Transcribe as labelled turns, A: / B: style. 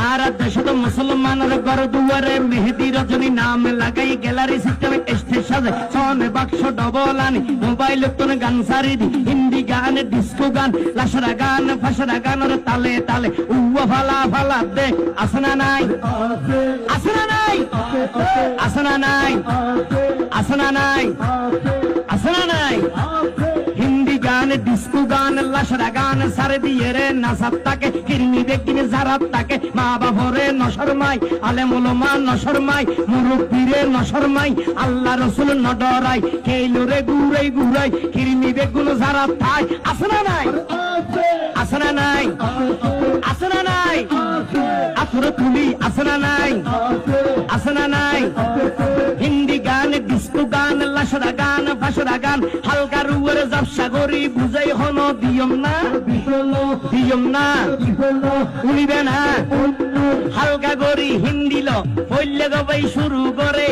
A: আর দেশত মুসলমানের ঘর দুয়ারে মেহেদি রজনী নাম লাগাই গ্যালারি সিস্টেমে স্টেজ সাজে সনে বাক্স ডবল আনি মোবাইল তোর গান সারি দি হিন্দি গান ডিস্কো গান লাশরা গান ফাশরা গানের তালে তালে উয়া ফালা ফালা দে আসনা নাই আসনা নাই আসনা নাই আসনা নাই আসনা নাই হিন্দি গান ডিস্কো গান লাশরা গান সারে দিয়ে রে নাসাত্তাকে কিরমি বেগিনে জারাত্তাকে মা বাবরে নশরমাই আলেম উলামা নশরমাই মুরব্বিরে নশরমাই আল্লাহ রাসূল নডরাই কেইলরে গুরাই গুরাই কিরমি বেগুন জারাত্তাই আসনা নাই আসনা নাই আসনা নাই আফরে তুলি আসনা নাই আসনা নাই হিন্দি গান ডিস্কো গান লাশরা গান ফাশরা গান হালকা রুয়ের জাবসা গরি বুঝাই হন দিয়ম না উনিবে না হালকা গরি হিন্দি ল পইলে গবাই শুরু করে